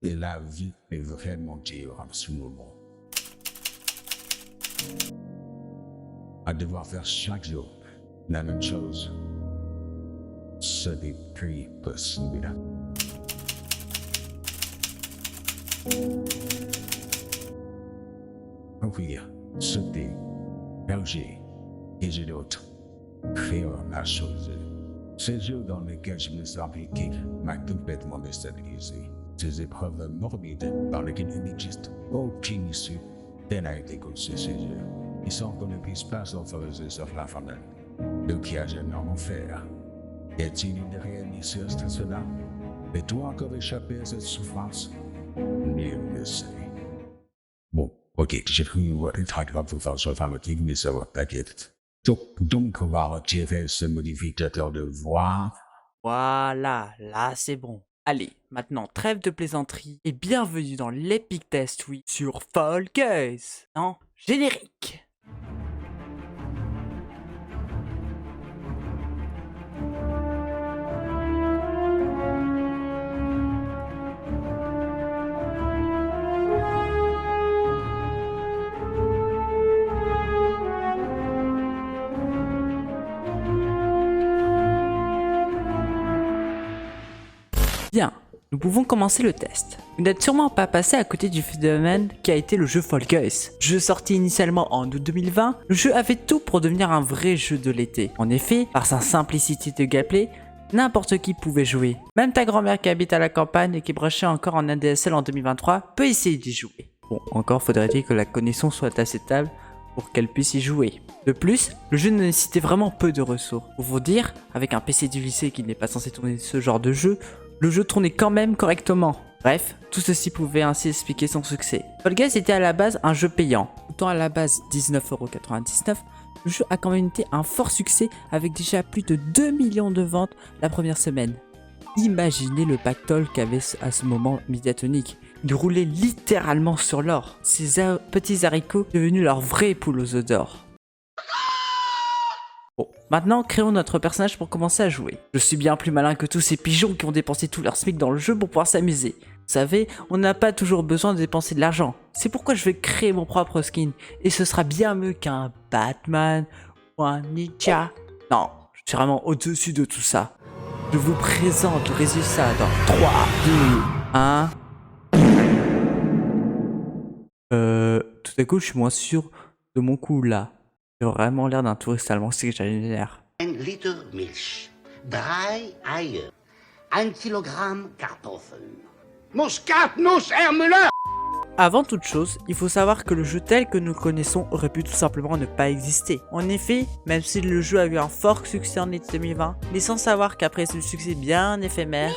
Et la vie est vraiment dure en ce moment. À devoir faire chaque jour la même chose. Ce n'est plus possible. Oui, c'était Belgique et j'ai d'autres. Faire la chose. Ces jours dans lesquels je me suis impliqué m'a complètement déstabilisé. Ces épreuves morbides dans lesquelles il n'existe aucune issue, telle a été conçue ces jours. Ils sont qu'on ne puisse pas s'autoriser sauf la famille. Le qui a gêné en enfer. Y a-t-il une réelle issue à cela? Peux-tu encore échapper à cette souffrance? Nul ne sait. Bon, ok, j'ai pris une traque pour faire sur pharmaceutique, mais ça va, t'inquiète. Donc, on va retirer ce modificateur de voix. Voilà, là c'est bon. Allez, maintenant trêve de plaisanterie et bienvenue dans l'Epic Test, oui, sur Fall Guys. Non, générique. Bien, nous pouvons commencer le test. Vous n'êtes sûrement pas passé à côté du phénomène qui a été le jeu Fall Guys. Jeu sorti initialement en août 2020, le jeu avait tout pour devenir un vrai jeu de l'été. En effet, par sa simplicité de gameplay, n'importe qui pouvait jouer. Même ta grand-mère qui habite à la campagne et qui branchait encore en ADSL en 2023 peut essayer d'y jouer. Bon, encore faudrait-il que la connexion soit assez stable pour qu'elle puisse y jouer. De plus, le jeu nécessitait vraiment peu de ressources. Pour vous dire, avec un PC du lycée qui n'est pas censé tourner ce genre de jeu, le jeu tournait quand même correctement. Bref, tout ceci pouvait ainsi expliquer son succès. Fall Guys était à la base un jeu payant. Coûtant à la base 19,99 €, le jeu a quand même été un fort succès avec déjà plus de 2 millions de ventes la première semaine. Imaginez le pactole qu'avait à ce moment Mediatonic. Il roulait littéralement sur l'or. Ces petits haricots devenus leur vraie poule aux œufs d'or. Bon, maintenant créons notre personnage pour commencer à jouer. Je suis bien plus malin que tous ces pigeons qui ont dépensé tout leur SMIC dans le jeu pour pouvoir s'amuser. Vous savez, on n'a pas toujours besoin de dépenser de l'argent. C'est pourquoi je vais créer mon propre skin. Et ce sera bien mieux qu'un Batman ou un ninja. Non, je suis vraiment au-dessus de tout ça. Je vous présente le résultat dans 3, 2, 1... Tout à coup, je suis moins sûr de mon coup là. J'ai vraiment l'air d'un touriste allemand, c'est que j'allais l'air. 1 Liter Milch, 3 Eier, 1 Kilogramm Kartoffeln. Muskatnuss, Herr Müller! Avant toute chose, il faut savoir que le jeu tel que nous le connaissons aurait pu tout simplement ne pas exister. En effet, même si le jeu a eu un fort succès en été 2020, mais sans savoir qu'après ce succès bien éphémère,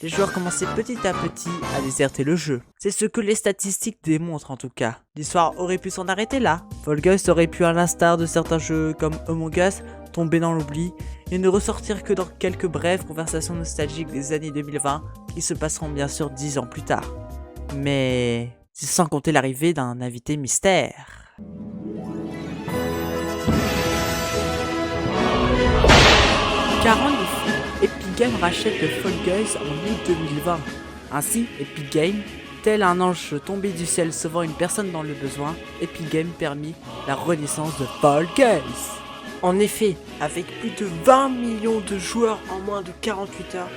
les joueurs commençaient petit à petit à déserter le jeu. C'est ce que les statistiques démontrent en tout cas. L'histoire aurait pu s'en arrêter là. Fall Guys aurait pu, à l'instar de certains jeux comme Among Us, tomber dans l'oubli et ne ressortir que dans quelques brèves conversations nostalgiques des années 2020 qui se passeront bien sûr 10 ans plus tard. Mais c'est sans compter l'arrivée d'un invité mystère. Car en effet, Epic Games rachète le Fall Guys en août 2020. Ainsi, Epic Games, tel un ange tombé du ciel sauvant une personne dans le besoin, Epic Games permit la renaissance de Fall Guys. En effet, avec plus de 20 millions de joueurs en moins de 48 heures,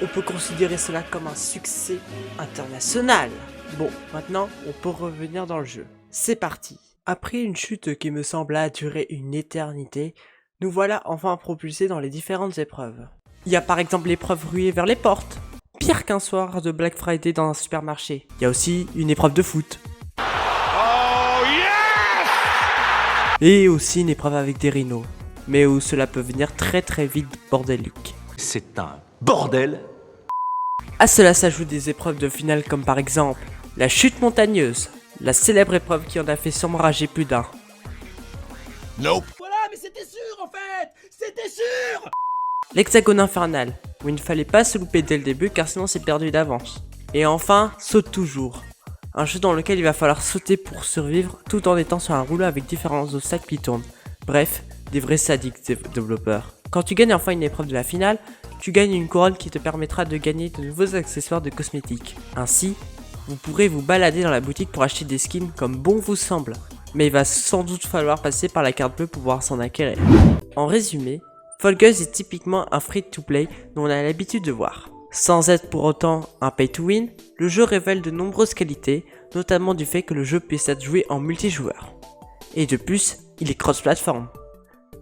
on peut considérer cela comme un succès international. Bon, maintenant, on peut revenir dans le jeu. C'est parti. Après une chute qui me sembla durer une éternité, nous voilà enfin propulsés dans les différentes épreuves. Il y a par exemple l'épreuve ruée vers les portes. Pire qu'un soir de Black Friday dans un supermarché. Il y a aussi une épreuve de foot. Oh yes! Et aussi une épreuve avec des rhinos. Mais où cela peut venir très vite bordélique. C'est un bordel. À cela s'ajoutent des épreuves de finale comme par exemple la chute montagneuse, la célèbre épreuve qui en a fait sûrement rager plus d'un. Nope. Voilà, mais c'était sûr en fait! C'était sûr! L'hexagone infernal, où il ne fallait pas se louper dès le début car sinon c'est perdu d'avance. Et enfin, saute toujours. Un jeu dans lequel il va falloir sauter pour survivre tout en étant sur un rouleau avec différents obstacles qui tournent. Bref, des vrais sadiques développeurs. Quand tu gagnes enfin une épreuve de la finale, tu gagnes une couronne qui te permettra de gagner de nouveaux accessoires de cosmétiques. Ainsi, vous pourrez vous balader dans la boutique pour acheter des skins comme bon vous semble. Mais il va sans doute falloir passer par la carte bleue pour pouvoir s'en acquérir. En résumé, Fall Guys est typiquement un free-to-play dont on a l'habitude de voir. Sans être pour autant un pay-to-win, le jeu révèle de nombreuses qualités, notamment du fait que le jeu puisse être joué en multijoueur. Et de plus, il est cross-platform.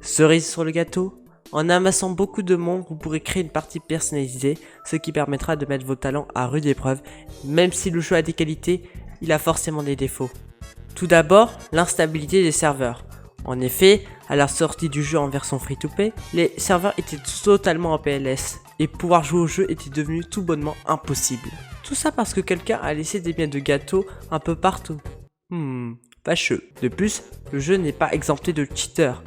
Cerise sur le gâteau, en amassant beaucoup de monde, vous pourrez créer une partie personnalisée, ce qui permettra de mettre vos talents à rude épreuve. Même si le jeu a des qualités, il a forcément des défauts. Tout d'abord, l'instabilité des serveurs. En effet, à la sortie du jeu en version free-to-play, les serveurs étaient totalement en PLS, et pouvoir jouer au jeu était devenu tout bonnement impossible. Tout ça parce que quelqu'un a laissé des miettes de gâteau un peu partout. Fâcheux. De plus, le jeu n'est pas exempté de cheaters.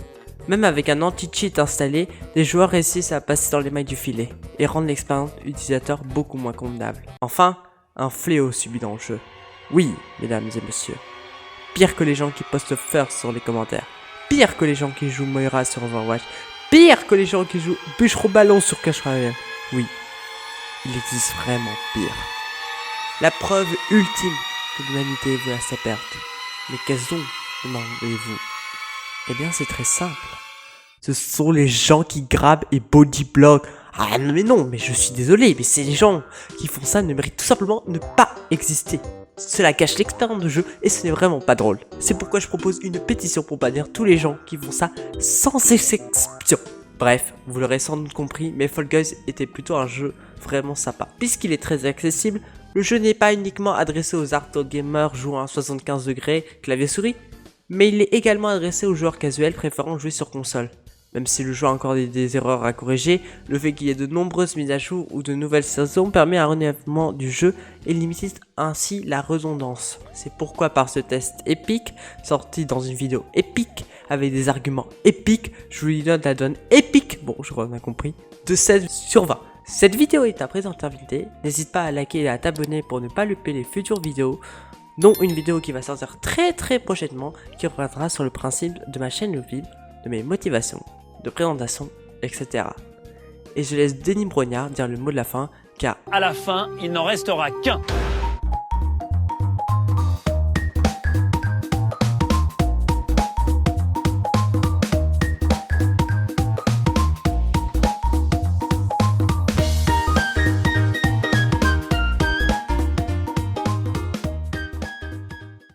Même avec un anti-cheat installé, les joueurs réussissent à passer dans les mailles du filet et rendre l'expérience utilisateur beaucoup moins convenable. Enfin, un fléau subi dans le jeu. Oui, mesdames et messieurs. Pire que les gens qui postent first sur les commentaires. Pire que les gens qui jouent Moira sur Overwatch. Pire que les gens qui jouent Bûcheron Ballon sur Clash Royale. Oui, il existe vraiment pire. La preuve ultime que l'humanité veut à sa perte. Mais qu'est-ce donc, demandez-vous? Eh bien, c'est très simple. Ce sont les gens qui grabent et bodyblock. Ah non, mais je suis désolé, mais ces gens qui font ça ne méritent tout simplement ne pas exister. Cela cache l'expérience de jeu et ce n'est vraiment pas drôle. C'est pourquoi je propose une pétition pour bannir tous les gens qui font ça sans exception. Bref, vous l'aurez sans doute compris, mais Fall Guys était plutôt un jeu vraiment sympa. Puisqu'il est très accessible, le jeu n'est pas uniquement adressé aux hardcore gamers jouant à 75 degrés clavier-souris, mais il est également adressé aux joueurs casuels préférant jouer sur console. Même si le jeu a encore des erreurs à corriger, le fait qu'il y ait de nombreuses mises à jour ou de nouvelles saisons permet un renouvellement du jeu et limite ainsi la redondance. C'est pourquoi par ce test épique, sorti dans une vidéo épique, avec des arguments épiques, je vous donne la donne épique, bon je crois qu'on a compris, de 16 sur 20. Cette vidéo est à présent terminée, n'hésite pas à liker et à t'abonner pour ne pas louper les futures vidéos, dont une vidéo qui va sortir très prochainement, qui reviendra sur le principe de ma chaîne YouTube, de mes motivations, de présentation, etc. Et je laisse Denis Brognard dire le mot de la fin, car À la fin, il n'en restera qu'un.